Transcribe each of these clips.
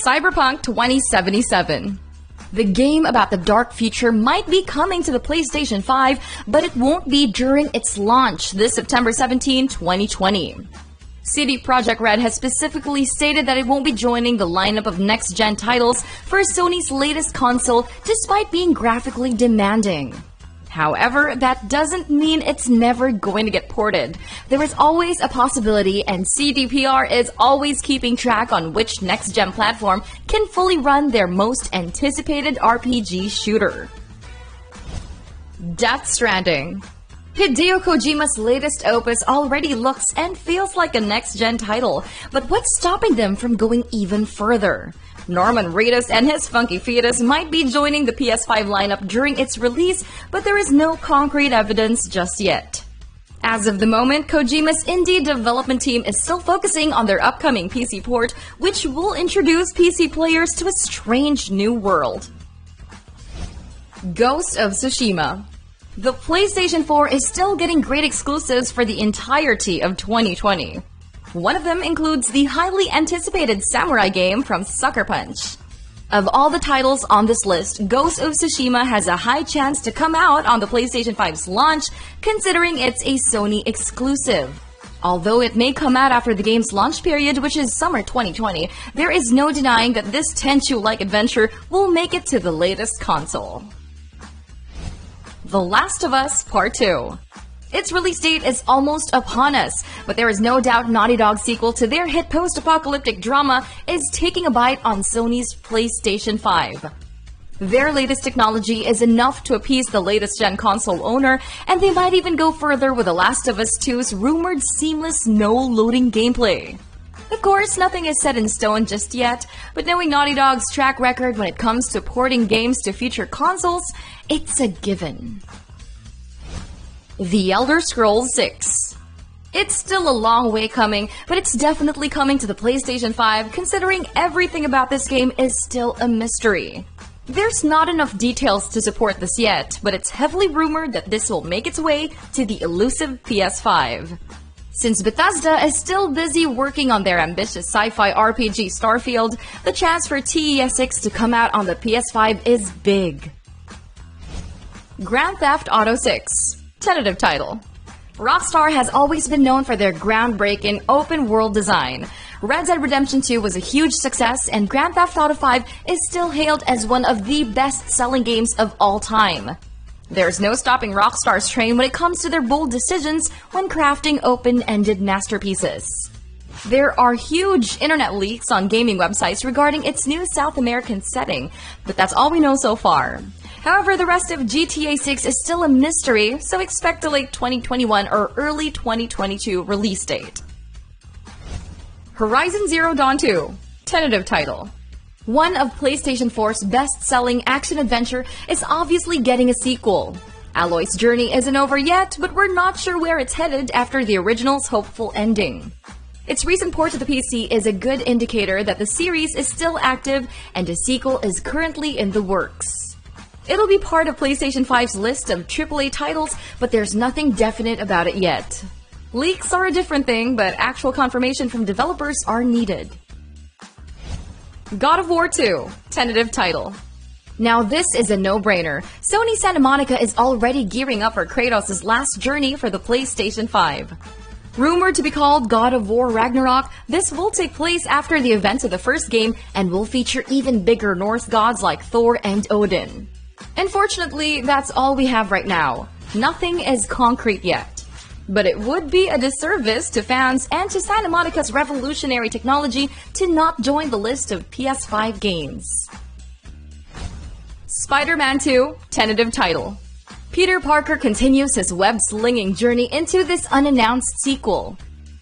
Cyberpunk 2077. The game about the dark future might be coming to the PlayStation 5, but it won't be during its launch this September 17, 2020. CD Projekt Red has specifically stated that it won't be joining the lineup of next-gen titles for Sony's latest console, despite being graphically demanding. However, that doesn't mean it's never going to get ported. There is always a possibility, and CDPR is always keeping track on which next-gen platform can fully run their most anticipated RPG shooter. Death Stranding. Hideo Kojima's latest opus already looks and feels like a next-gen title, but what's stopping them from going even further? Norman Reedus and his funky fetus might be joining the PS5 lineup during its release, but there is no concrete evidence just yet. As of the moment, Kojima's indie development team is still focusing on their upcoming PC port, which will introduce PC players to a strange new world. Ghost of Tsushima. The PlayStation 4 is still getting great exclusives for the entirety of 2020. One of them includes the highly anticipated samurai game from Sucker Punch. Of all the titles on this list, Ghost of Tsushima has a high chance to come out on the PlayStation 5's launch, considering it's a Sony exclusive. Although it may come out after the game's launch period, which is summer 2020, there is no denying that this Tenchu-like adventure will make it to the latest console. The Last of Us Part 2. Its release date is almost upon us, but there is no doubt Naughty Dog's sequel to their hit post-apocalyptic drama is taking a bite on Sony's PlayStation 5. Their latest technology is enough to appease the latest-gen console owner, and they might even go further with The Last of Us 2's rumored seamless no-loading gameplay. Of course, nothing is set in stone just yet, but knowing Naughty Dog's track record when it comes to porting games to future consoles, it's a given. The Elder Scrolls 6. It's still a long way coming, but it's definitely coming to the PlayStation 5, considering everything about this game is still a mystery. There's not enough details to support this yet, but it's heavily rumored that this will make its way to the elusive PS5. Since Bethesda is still busy working on their ambitious sci-fi RPG Starfield, the chance for TES6 to come out on the PS5 is big. Grand Theft Auto 6. Tentative title. Rockstar has always been known for their groundbreaking open-world design. Red Dead Redemption 2 was a huge success, and Grand Theft Auto 5 is still hailed as one of the best-selling games of all time. There's no stopping Rockstar's train when it comes to their bold decisions when crafting open-ended masterpieces. There are huge internet leaks on gaming websites regarding its new South American setting, but that's all we know so far. However, the rest of GTA 6 is still a mystery, so expect a late 2021 or early 2022 release date. Horizon Zero Dawn 2. Tentative title. One of PlayStation 4's best-selling action-adventure is obviously getting a sequel. Aloy's journey isn't over yet, but we're not sure where it's headed after the original's hopeful ending. Its recent port to the PC is a good indicator that the series is still active and a sequel is currently in the works. It'll be part of PlayStation 5's list of AAA titles, but there's nothing definite about it yet. Leaks are a different thing, but actual confirmation from developers are needed. God of War 2. Tentative title. Now this is a no-brainer. Sony Santa Monica is already gearing up for Kratos' last journey for the PlayStation 5. Rumored to be called God of War Ragnarok, this will take place after the events of the first game and will feature even bigger Norse gods like Thor and Odin. Unfortunately, that's all we have right now. Nothing is concrete yet. But it would be a disservice to fans and to Santa Monica's revolutionary technology to not join the list of PS5 games. Spider-Man 2. Tentative title. Peter Parker continues his web-slinging journey into this unannounced sequel.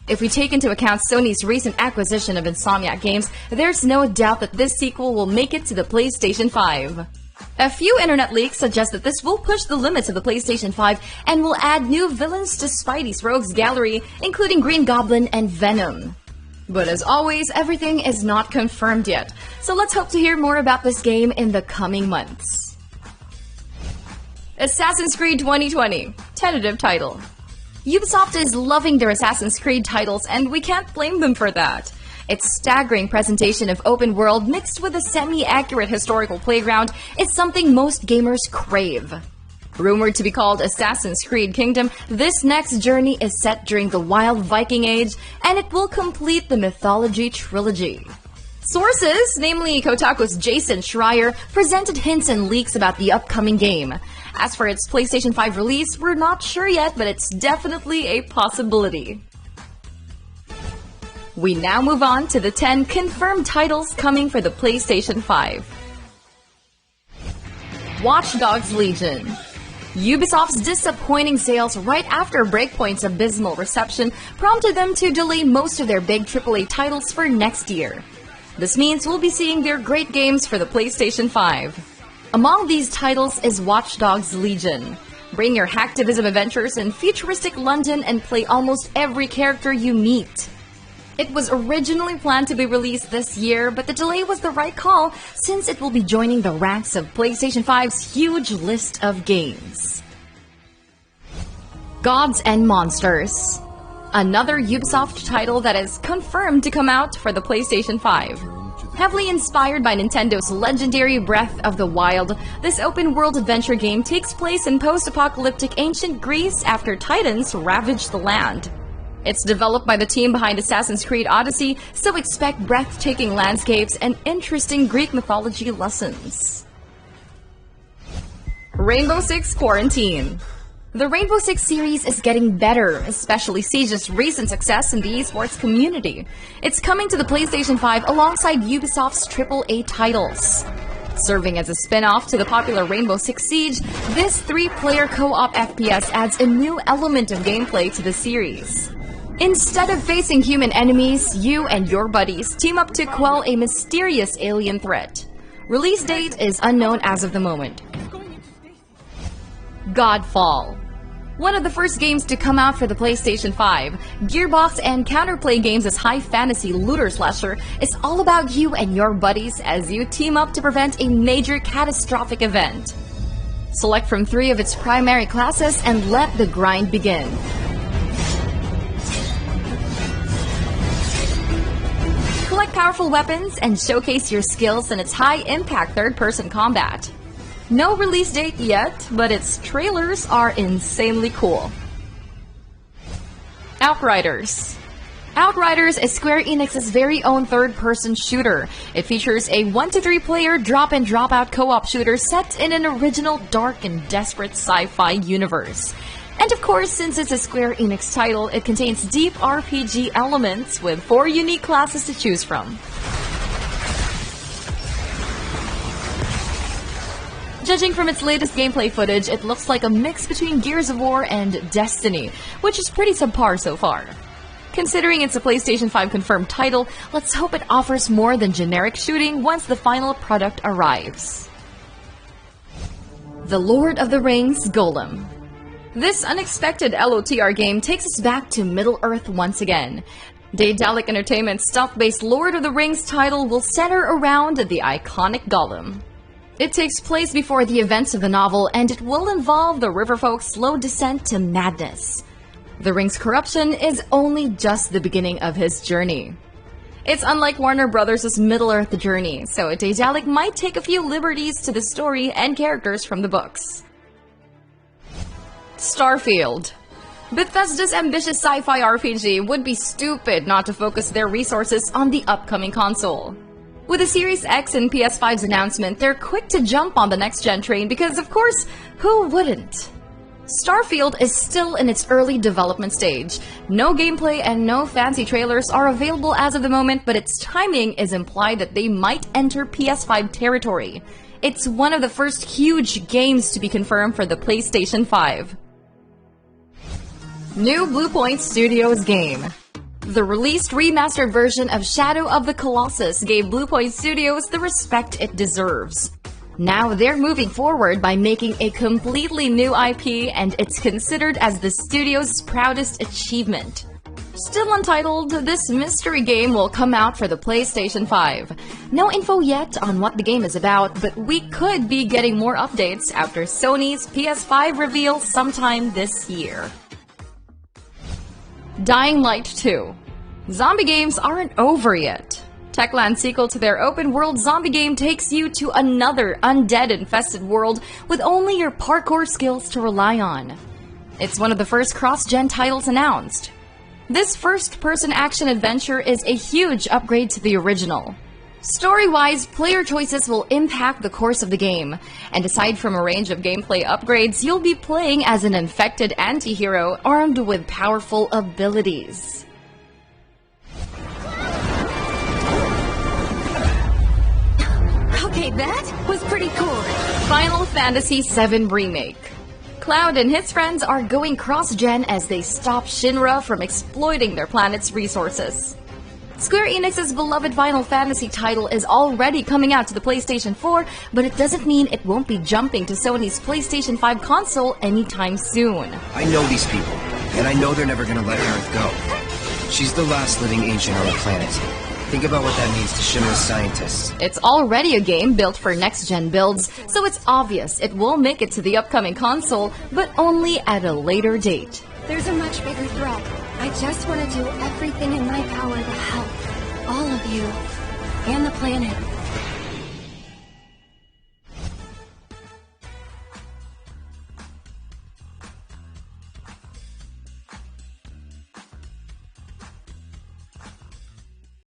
If we take into account Sony's recent acquisition of Insomniac Games, there's no doubt that this sequel will make it to the PlayStation 5. A few internet leaks suggest that this will push the limits of the PlayStation 5 and will add new villains to Spidey's rogues gallery, including Green Goblin and Venom. But as always, everything is not confirmed yet, so let's hope to hear more about this game in the coming months. Assassin's Creed 2020. Tentative title. Ubisoft is loving their Assassin's Creed titles, and we can't blame them for that. Its staggering presentation of open world mixed with a semi-accurate historical playground is something most gamers crave. Rumored to be called Assassin's Creed Kingdom, this next journey is set during the Wild Viking Age, and it will complete the Mythology trilogy. Sources, namely Kotaku's Jason Schreier, presented hints and leaks about the upcoming game. As for its PlayStation 5 release, we're not sure yet, but it's definitely a possibility. We now move on to the 10 confirmed titles coming for the PlayStation 5. Watch Dogs Legion. Ubisoft's disappointing sales right after Breakpoint's abysmal reception prompted them to delay most of their big AAA titles for next year. This means we'll be seeing their great games for the PlayStation 5. Among these titles is Watch Dogs Legion. Bring your hacktivism adventures in futuristic London and play almost every character you meet. It was originally planned to be released this year, but the delay was the right call since it will be joining the ranks of PlayStation 5's huge list of games. Gods and Monsters. Another Ubisoft title that is confirmed to come out for the PlayStation 5. Heavily inspired by Nintendo's legendary Breath of the Wild, this open-world adventure game takes place in post-apocalyptic ancient Greece after Titans ravage the land. It's developed by the team behind Assassin's Creed Odyssey, so expect breathtaking landscapes and interesting Greek mythology lessons. Rainbow Six Quarantine. The Rainbow Six series is getting better, especially Siege's recent success in the esports community. It's coming to the PlayStation 5 alongside Ubisoft's AAA titles. Serving as a spin-off to the popular Rainbow Six Siege, this 3-player co-op FPS adds a new element of gameplay to the series. Instead of facing human enemies, you and your buddies team up to quell a mysterious alien threat. Release date is unknown as of the moment. Godfall. One of the first games to come out for the PlayStation 5, Gearbox and Counterplay Games' high fantasy looter slasher is all about you and your buddies as you team up to prevent a major catastrophic event. Select from 3 of its primary classes and let the grind begin. Collect powerful weapons and showcase your skills in its high-impact third-person combat. No release date yet, but its trailers are insanely cool. Outriders. Outriders is Square Enix's very own third-person shooter. It features a 1-to-3 player drop-in drop-out co-op shooter set in an original dark and desperate sci-fi universe. And of course, since it's a Square Enix title, it contains deep RPG elements with 4 unique classes to choose from. Judging from its latest gameplay footage, it looks like a mix between Gears of War and Destiny, which is pretty subpar so far. Considering it's a PlayStation 5 confirmed title, let's hope it offers more than generic shooting once the final product arrives. The Lord of the Rings Golem. This unexpected LOTR game takes us back to Middle-earth once again. Daedalic Entertainment's stealth-based Lord of the Rings title will center around the iconic Gollum. It takes place before the events of the novel, and it will involve the riverfolk's slow descent to madness. The ring's corruption is only just the beginning of his journey. It's unlike Warner Bros.' Middle-earth journey, so Daedalic might take a few liberties to the story and characters from the books. Starfield. Bethesda's ambitious sci-fi RPG would be stupid not to focus their resources on the upcoming console. With the Series X and PS5's announcement, they're quick to jump on the next-gen train because, of course, who wouldn't? Starfield is still in its early development stage. No gameplay and no fancy trailers are available as of the moment, but its timing is implied that they might enter PS5 territory. It's one of the first huge games to be confirmed for the PlayStation 5. New Bluepoint Studios game. The released remastered version of Shadow of the Colossus gave Bluepoint Studios the respect it deserves. Now they're moving forward by making a completely new IP, and it's considered as the studio's proudest achievement. Still untitled, this mystery game will come out for the PlayStation 5. No info yet on what the game is about, but we could be getting more updates after Sony's PS5 reveal sometime this year. Dying Light 2. Zombie games aren't over yet. Techland's sequel to their open-world zombie game takes you to another undead-infested world with only your parkour skills to rely on. It's one of the first cross-gen titles announced. This first-person action adventure is a huge upgrade to the original. Story-wise, player choices will impact the course of the game, and aside from a range of gameplay upgrades, you'll be playing as an infected anti-hero armed with powerful abilities. Okay, that was pretty cool. Final Fantasy VII Remake. Cloud and his friends are going cross-gen as they stop Shinra from exploiting their planet's resources. Square Enix's beloved Final Fantasy title is already coming out to the PlayStation 4, but it doesn't mean it won't be jumping to Sony's PlayStation 5 console anytime soon. I know these people, and I know they're never gonna let Aerith go. She's the last living ancient on the planet. Think about what that means to Shinra's scientists. It's already a game built for next-gen builds, so it's obvious it will make it to the upcoming console, but only at a later date. There's a much bigger threat. I just want to do everything in my power to help all of you and the planet.